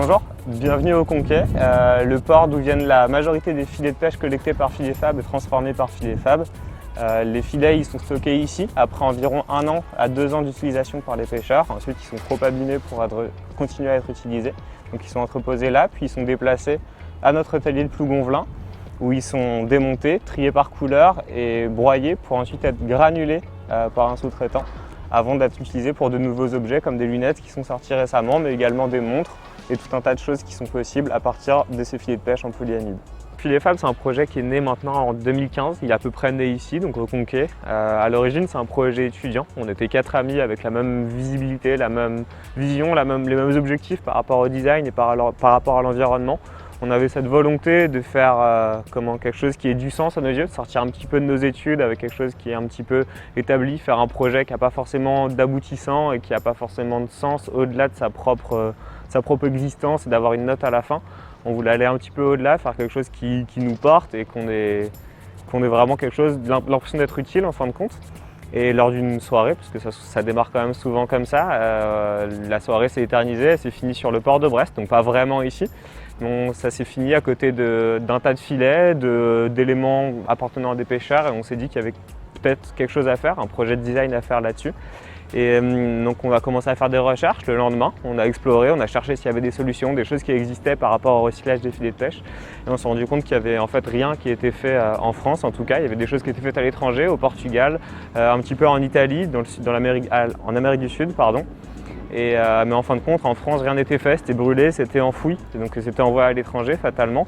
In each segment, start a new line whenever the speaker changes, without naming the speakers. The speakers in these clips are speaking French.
Bonjour, bienvenue au Conquet, le port d'où viennent la majorité des filets de pêche collectés par Filets Fab et transformés par Filets Fab. Les filets ils sont stockés ici après environ 1 an à 2 ans d'utilisation par les pêcheurs. Ensuite ils sont trop abîmés pour continuer à être utilisés. Donc ils sont entreposés là, puis ils sont déplacés à notre atelier de Plougonvelin où ils sont démontés, triés par couleur et broyés pour ensuite être granulés par un sous-traitant avant d'être utilisés pour de nouveaux objets comme des lunettes qui sont sorties récemment, mais également des montres et tout un tas de choses qui sont possibles à partir de ces filets de pêche en polyamide. Filets Fab, c'est un projet qui est né maintenant en 2015, il est à peu près né ici, donc au Conquet. À l'origine, c'est un projet étudiant. On était 4 amis avec la même visibilité, la même vision, les mêmes objectifs par rapport au design et par rapport à l'environnement. On avait cette volonté de faire quelque chose qui ait du sens à nos yeux, de sortir un petit peu de nos études avec quelque chose qui est un petit peu établi, faire un projet qui n'a pas forcément d'aboutissant et qui n'a pas forcément de sens au-delà de sa propre existence et d'avoir une note à la fin. On voulait aller un petit peu au-delà, faire quelque chose qui nous porte et qu'on ait vraiment quelque chose, l'impression d'être utile en fin de compte. Et lors d'une soirée, parce que ça démarre quand même souvent comme ça, la soirée s'est éternisée, elle s'est finie sur le port de Brest, donc pas vraiment ici. Donc ça s'est fini à côté d'un tas de filets, d'éléments appartenant à des pêcheurs et on s'est dit qu'il y avait peut-être quelque chose à faire, un projet de design à faire là-dessus. Et donc on a commencé à faire des recherches le lendemain, on a exploré, on a cherché s'il y avait des solutions, des choses qui existaient par rapport au recyclage des filets de pêche. Et on s'est rendu compte qu'il n'y avait en fait rien qui était fait en France en tout cas, il y avait des choses qui étaient faites à l'étranger, au Portugal, un petit peu en Italie, en Amérique du Sud, pardon. Mais en fin de compte, en France, rien n'était fait, c'était brûlé, c'était enfoui, donc c'était envoyé à l'étranger fatalement.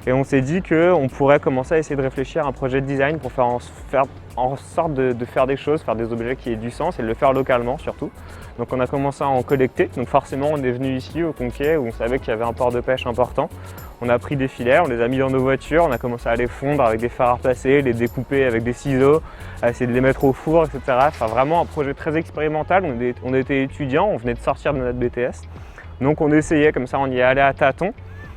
Et on s'est dit qu'on pourrait commencer à essayer de réfléchir à un projet de design pour faire en sorte de faire des choses, faire des objets qui aient du sens et de le faire localement surtout. Donc on a commencé à en collecter, donc forcément on est venu ici au Conquet où on savait qu'il y avait un port de pêche important. On a pris des filets, on les a mis dans nos voitures, on a commencé à les fondre avec des fers à repasser, les découper avec des ciseaux, à essayer de les mettre au four, etc. Enfin vraiment un projet très expérimental, on était étudiants, on venait de sortir de notre BTS. Donc on essayait comme ça, on y allait à tâtons.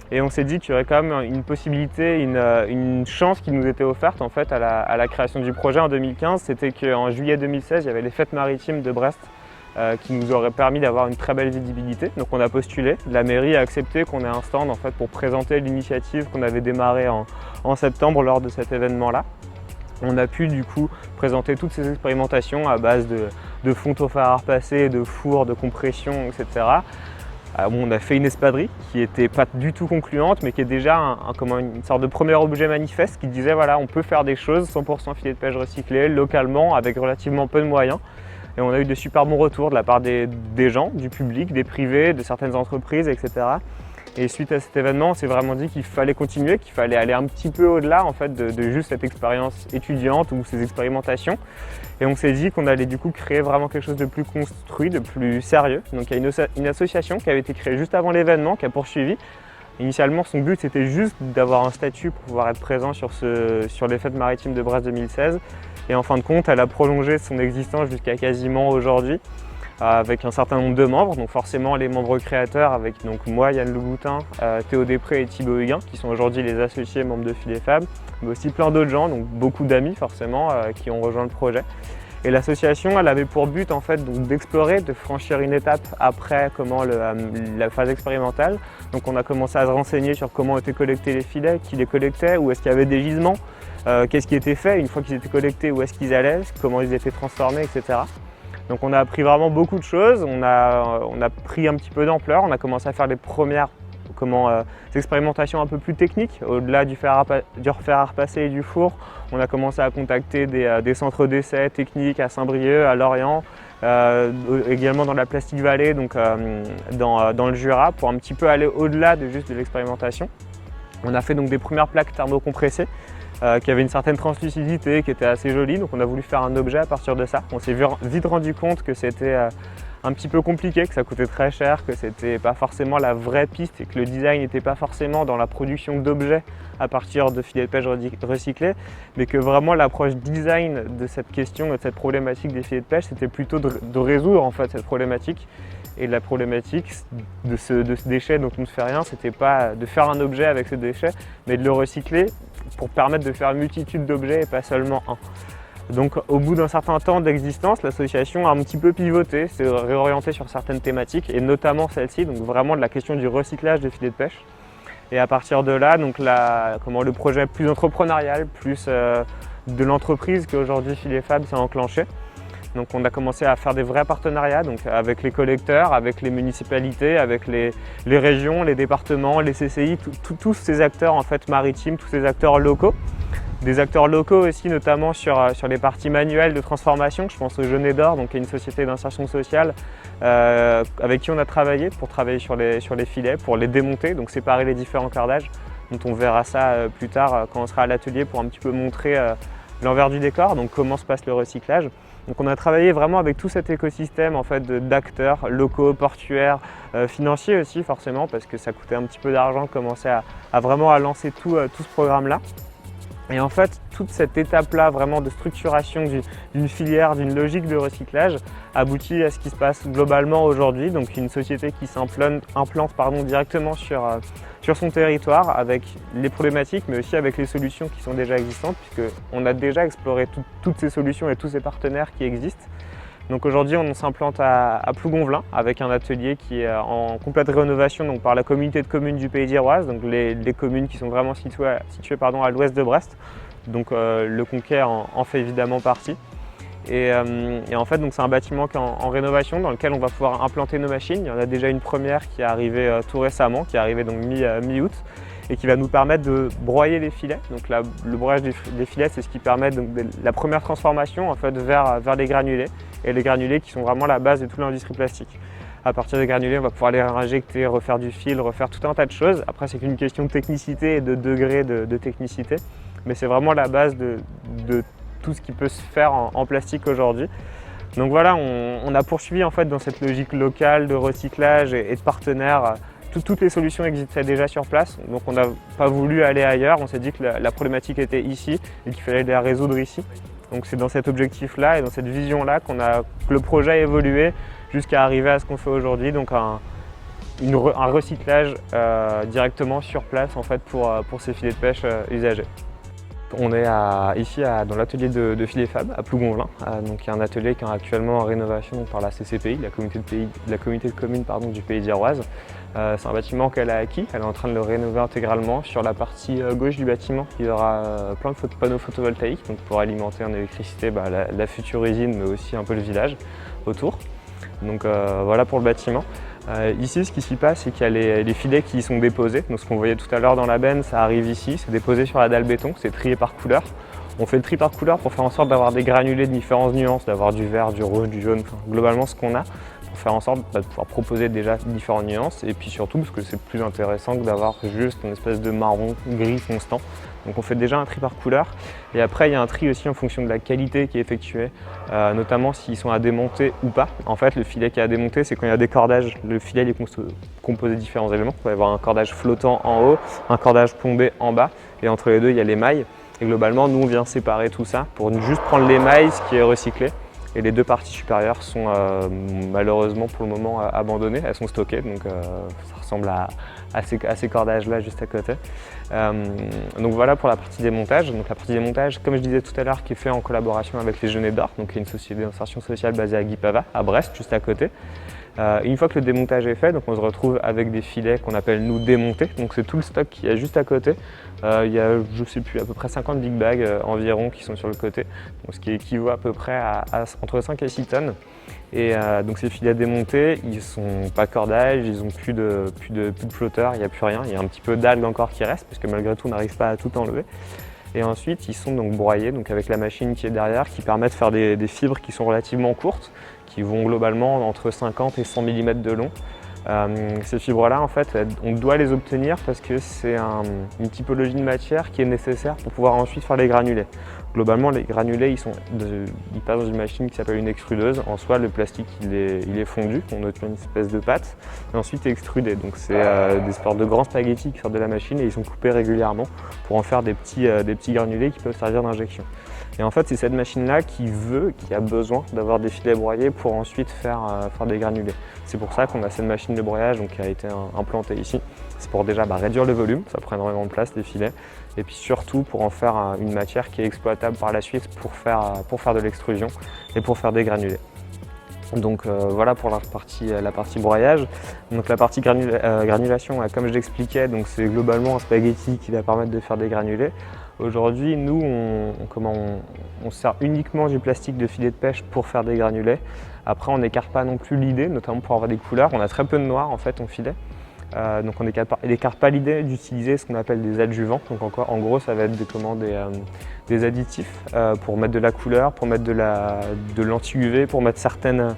Et on s'est dit qu'il y aurait quand même une possibilité, une chance qui nous était offerte en fait à la création du projet en 2015. C'était qu'en juillet 2016, il y avait les fêtes maritimes de Brest qui nous auraient permis d'avoir une très belle visibilité. Donc on a postulé, la mairie a accepté qu'on ait un stand en fait, pour présenter l'initiative qu'on avait démarrée en septembre lors de cet événement-là. On a pu du coup présenter toutes ces expérimentations à base de fonte au fer à repasser, de fours, de compression, etc. On a fait une espadrille qui n'était pas du tout concluante mais qui est déjà une sorte de premier objet manifeste qui disait voilà on peut faire des choses 100% filets de pêche recyclés localement avec relativement peu de moyens. Et on a eu de super bons retours de la part des gens, du public, des privés, de certaines entreprises, etc. Et suite à cet événement, on s'est vraiment dit qu'il fallait continuer, qu'il fallait aller un petit peu au-delà en fait, de juste cette expérience étudiante ou ces expérimentations. Et on s'est dit qu'on allait du coup créer vraiment quelque chose de plus construit, de plus sérieux. Donc il y a une association qui avait été créée juste avant l'événement, qui a poursuivi. Initialement, son but c'était juste d'avoir un statut pour pouvoir être présent sur les fêtes maritimes de Brest 2016. Et en fin de compte, elle a prolongé son existence jusqu'à quasiment aujourd'hui, avec un certain nombre de membres, donc forcément les membres créateurs avec donc moi, Yann Louboutin, Théo Després et Thibaut Huguin qui sont aujourd'hui les associés membres de Filets Fab, mais aussi plein d'autres gens, donc beaucoup d'amis forcément qui ont rejoint le projet. Et l'association, elle avait pour but en fait d'explorer, de franchir une étape après la phase expérimentale. Donc on a commencé à se renseigner sur comment étaient collectés les filets, qui les collectait, où est-ce qu'il y avait des gisements, qu'est-ce qui était fait une fois qu'ils étaient collectés, où est-ce qu'ils allaient, comment ils étaient transformés, etc. Donc on a appris vraiment beaucoup de choses, on a pris un petit peu d'ampleur, on a commencé à faire les premières expérimentations un peu plus techniques. Au-delà du fer à repasser et du four, on a commencé à contacter des centres d'essais techniques à Saint-Brieuc, à Lorient, également dans la Plastic Valley, donc dans le Jura, pour un petit peu aller au-delà de juste de l'expérimentation. On a fait donc des premières plaques thermocompressées qui avaient une certaine translucidité, qui étaient assez jolies, donc on a voulu faire un objet à partir de ça. On s'est vite rendu compte que c'était un petit peu compliqué, que ça coûtait très cher, que c'était pas forcément la vraie piste et que le design n'était pas forcément dans la production d'objets à partir de filets de pêche recyclés, mais que vraiment l'approche design de cette question, de cette problématique des filets de pêche, c'était plutôt de résoudre en fait cette problématique. Et la problématique de ce déchet dont on ne fait rien, c'était pas de faire un objet avec ce déchet, mais de le recycler pour permettre de faire une multitude d'objets et pas seulement un. Donc au bout d'un certain temps d'existence, l'association a un petit peu pivoté, s'est réorientée sur certaines thématiques et notamment celle-ci, donc vraiment de la question du recyclage des filets de pêche. Et à partir de là, donc le projet plus entrepreneurial, plus de l'entreprise qu'aujourd'hui Filet Fab s'est enclenché. Donc on a commencé à faire des vrais partenariats donc avec les collecteurs, avec les municipalités, avec les régions, les départements, les CCI, tous ces acteurs en fait maritimes, tous ces acteurs locaux. Des acteurs locaux aussi, notamment sur les parties manuelles de transformation. Je pense au Jeunet d'Or, donc qui est une société d'insertion sociale avec qui on a travaillé pour travailler sur les filets, pour les démonter, donc séparer les différents cordages, dont on verra ça plus tard quand on sera à l'atelier pour un petit peu montrer l'envers du décor, donc comment se passe le recyclage. Donc on a travaillé vraiment avec tout cet écosystème en fait, d'acteurs locaux, portuaires, financiers aussi forcément, parce que ça coûtait un petit peu d'argent de commencer à vraiment lancer tout ce programme-là. Et en fait, toute cette étape-là vraiment de structuration d'une filière, d'une logique de recyclage aboutit à ce qui se passe globalement aujourd'hui. Donc une société qui s'implante directement sur son territoire avec les problématiques mais aussi avec les solutions qui sont déjà existantes puisqu'on a déjà exploré toutes ces solutions et tous ces partenaires qui existent. Donc aujourd'hui, on s'implante à Plougonvelin avec un atelier qui est en complète rénovation donc par la communauté de communes du Pays d'Iroise, donc les communes qui sont vraiment situées à l'ouest de Brest. Donc le Conquet en fait évidemment partie. Et en fait, c'est un bâtiment qui est en rénovation dans lequel on va pouvoir implanter nos machines. Il y en a déjà une première qui est arrivée tout récemment, qui est arrivée donc mi-août. Et qui va nous permettre de broyer les filets. Donc là, le broyage des filets, c'est ce qui permet donc la première transformation en fait, vers les granulés. Et les granulés qui sont vraiment la base de toute l'industrie plastique. À partir des granulés, on va pouvoir les réinjecter, refaire du fil, refaire tout un tas de choses. Après, c'est qu'une question de technicité et de degré de technicité. Mais c'est vraiment la base de tout ce qui peut se faire en plastique aujourd'hui. Donc voilà, on a poursuivi en fait dans cette logique locale de recyclage et de partenaires. Toutes les solutions existaient déjà sur place, donc on n'a pas voulu aller ailleurs. On s'est dit que la problématique était ici et qu'il fallait la résoudre ici. Donc c'est dans cet objectif-là et dans cette vision-là que le projet a évolué jusqu'à arriver à ce qu'on fait aujourd'hui, donc un recyclage directement sur place en fait, pour ces filets de pêche usagés. On est ici dans l'atelier de Filet Fab à Plougonvelin, donc il y a un atelier qui est actuellement en rénovation par la CCPI, la communauté de communes du Pays d'Iroise. C'est un bâtiment qu'elle a acquis, elle est en train de le rénover intégralement. Sur la partie gauche du bâtiment, il y aura plein de panneaux photovoltaïques donc pour alimenter en électricité la future usine mais aussi un peu le village autour. Donc voilà pour le bâtiment. Ici, ce qui s'y passe, c'est qu'il y a les filets qui y sont déposés. Donc, ce qu'on voyait tout à l'heure dans la benne, ça arrive ici, c'est déposé sur la dalle béton, c'est trié par couleur. On fait le tri par couleur pour faire en sorte d'avoir des granulés de différentes nuances, d'avoir du vert, du rouge, du jaune, globalement ce qu'on a, pour faire en sorte de pouvoir proposer déjà différentes nuances. Et puis surtout, parce que c'est plus intéressant que d'avoir juste une espèce de marron gris constant. Donc on fait déjà un tri par couleur et après il y a un tri aussi en fonction de la qualité qui est effectuée, notamment s'ils sont à démonter ou pas. En fait le filet qui est à démonter, c'est quand il y a des cordages, le filet il est composé de différents éléments. Il va y avoir un cordage flottant en haut, un cordage plombé en bas et entre les deux il y a l'émail. Et globalement nous on vient séparer tout ça pour juste prendre l'émail, ce qui est recyclé. Et les deux parties supérieures sont malheureusement pour le moment abandonnées, elles sont stockées, donc ça ressemble à ces cordages-là juste à côté. Donc voilà pour la partie démontage. Donc la partie démontage, comme je disais tout à l'heure, qui est fait en collaboration avec les Jeunet d'Or, donc qui est une société d'insertion sociale basée à Guipava, à Brest, juste à côté. Une fois que le démontage est fait, donc on se retrouve avec des filets qu'on appelle nous démontés. Donc c'est tout le stock qu'il y a juste à côté. Il y a, je ne sais plus, à peu près 50 big bags environ qui sont sur le côté, donc ce qui équivaut à peu près à entre 5 et 6 tonnes. Et donc ces filets démontés, ils sont pas cordage, ils n'ont plus de flotteurs, il n'y a plus rien. Il y a un petit peu d'algues encore qui restent, parce que malgré tout on n'arrive pas à tout enlever. Et ensuite ils sont donc broyés donc avec la machine qui est derrière, qui permet de faire des fibres qui sont relativement courtes, qui vont globalement entre 50 et 100 mm de long. Ces fibres-là, en fait, on doit les obtenir parce que c'est une typologie de matière qui est nécessaire pour pouvoir ensuite faire les granulés. Globalement, les granulés, ils passent dans une machine qui s'appelle une extrudeuse. En soi, le plastique, il est fondu, on obtient une espèce de pâte, et ensuite extrudé. Donc c'est des sortes de grands spaghettis qui sortent de la machine et ils sont coupés régulièrement pour en faire des petits granulés qui peuvent servir d'injection. Et en fait, c'est cette machine-là qui a besoin d'avoir des filets broyés pour ensuite faire des granulés. C'est pour ça qu'on a cette machine de broyage donc, qui a été implantée ici. C'est pour déjà réduire le volume, ça prend énormément de place les filets. Et puis surtout pour en faire une matière qui est exploitable par la suite pour faire de l'extrusion et pour faire des granulés. Donc voilà pour la partie broyage. Donc la partie granulation, comme je l'expliquais, c'est globalement un spaghetti qui va permettre de faire des granulés. Aujourd'hui, nous, on sert uniquement du plastique de filet de pêche pour faire des granulés. Après, on n'écarte pas non plus l'idée, notamment pour avoir des couleurs. On a très peu de noir en fait en filet. Donc on n'écarte pas l'idée d'utiliser ce qu'on appelle des adjuvants. Donc en gros, ça va être des additifs pour mettre de la couleur, pour mettre de l'anti-UV, pour mettre certaines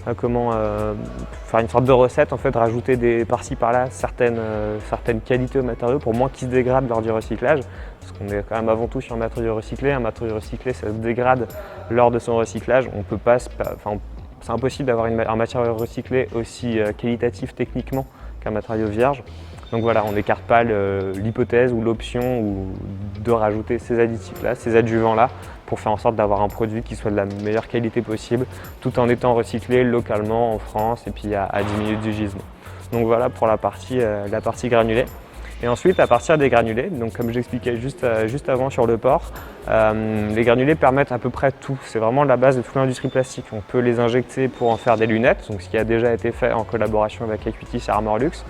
faire une sorte de recette, en fait, rajouter par-ci par-là certaines qualités aux matériaux pour moins qu'ils se dégradent lors du recyclage. Parce qu'on est quand même avant tout sur un matériau recyclé. Un matériau recyclé, ça se dégrade lors de son recyclage. On peut pas, c'est impossible d'avoir un matériau recyclé aussi qualitatif techniquement qu'un matériau vierge. Donc voilà, on n'écarte pas l'hypothèse ou l'option de rajouter ces additifs-là, ces adjuvants-là, pour faire en sorte d'avoir un produit qui soit de la meilleure qualité possible, tout en étant recyclé localement en France et puis à 10 minutes du gisement. Donc voilà pour la partie granulée. Et ensuite, à partir des granulés, donc comme j'expliquais juste avant sur le port, les granulés permettent à peu près tout. C'est vraiment la base de toute l'industrie plastique. On peut les injecter pour en faire des lunettes, donc ce qui a déjà été fait en collaboration avec Acuitis et Armorlux.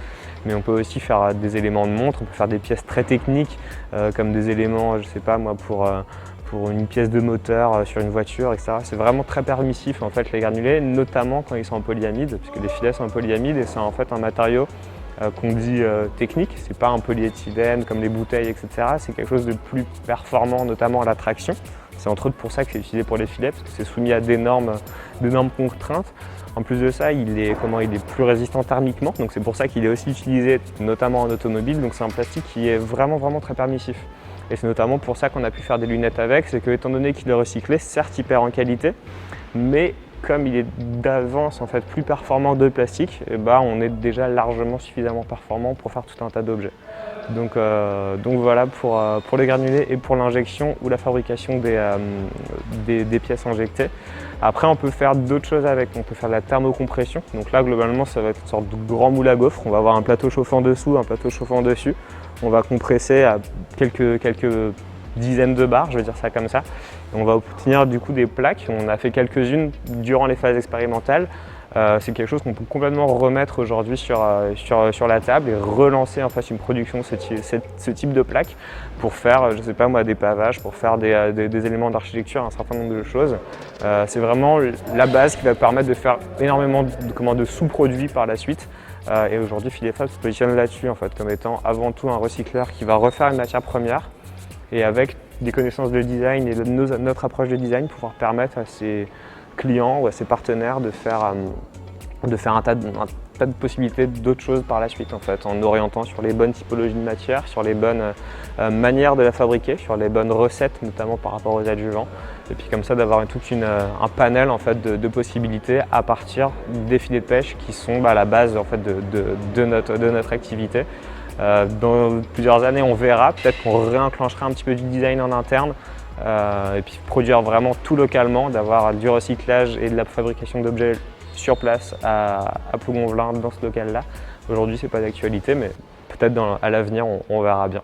Mais on peut aussi faire des éléments de montre, on peut faire des pièces très techniques, comme des éléments, je sais pas moi, pour une pièce de moteur sur une voiture, etc. C'est vraiment très permissif en fait les granulés, notamment quand ils sont en polyamide, puisque les filets sont en polyamide et c'est en fait un matériau qu'on dit technique, c'est pas un polyéthylène comme les bouteilles, etc. C'est quelque chose de plus performant, notamment à la traction. C'est entre autres pour ça que c'est utilisé pour les filets, parce que c'est soumis à d'énormes contraintes. En plus de ça, il est plus résistant thermiquement, donc c'est pour ça qu'il est aussi utilisé notamment en automobile. Donc c'est un plastique qui est vraiment très permissif. Et c'est notamment pour ça qu'on a pu faire des lunettes avec, c'est que étant donné qu'il est recyclé, certes il perd en qualité, mais comme il est d'avance en fait plus performant que le plastique, on est déjà largement suffisamment performant pour faire tout un tas d'objets. Donc voilà pour les granulés et pour l'injection ou la fabrication des pièces injectées. Après on peut faire d'autres choses avec, on peut faire de la thermocompression. Donc là globalement ça va être une sorte de grand moule à gaufres. On va avoir un plateau chauffant dessous, un plateau chauffant dessus. On va compresser à quelques dizaines de bars, je vais dire ça comme ça. Et on va obtenir du coup des plaques. On a fait quelques-unes durant les phases expérimentales. C'est quelque chose qu'on peut complètement remettre aujourd'hui sur la table et relancer en fait une production de ce type de plaques pour faire, je sais pas moi, des pavages, pour faire des éléments d'architecture, un certain nombre de choses. C'est vraiment la base qui va permettre de faire énormément de sous-produits par la suite. Et aujourd'hui, Filet Fab se positionne là-dessus en fait, comme étant avant tout un recycleur qui va refaire une matière première et avec des connaissances de design et notre approche de design pouvoir permettre à ses clients ou à ses partenaires de faire un tas de possibilités d'autres choses par la suite en fait, en orientant sur les bonnes typologies de matière, sur les bonnes manières de la fabriquer, sur les bonnes recettes notamment par rapport aux adjuvants, et puis comme ça d'avoir un panel en fait de possibilités à partir des filets de pêche qui sont la base en fait de notre activité. Dans plusieurs années on verra, peut-être qu'on réenclenchera un petit peu du design en interne. Et puis produire vraiment tout localement, d'avoir du recyclage et de la fabrication d'objets sur place à Plougonvelin dans ce local-là. Aujourd'hui, c'est pas d'actualité, mais peut-être à l'avenir, on verra bien.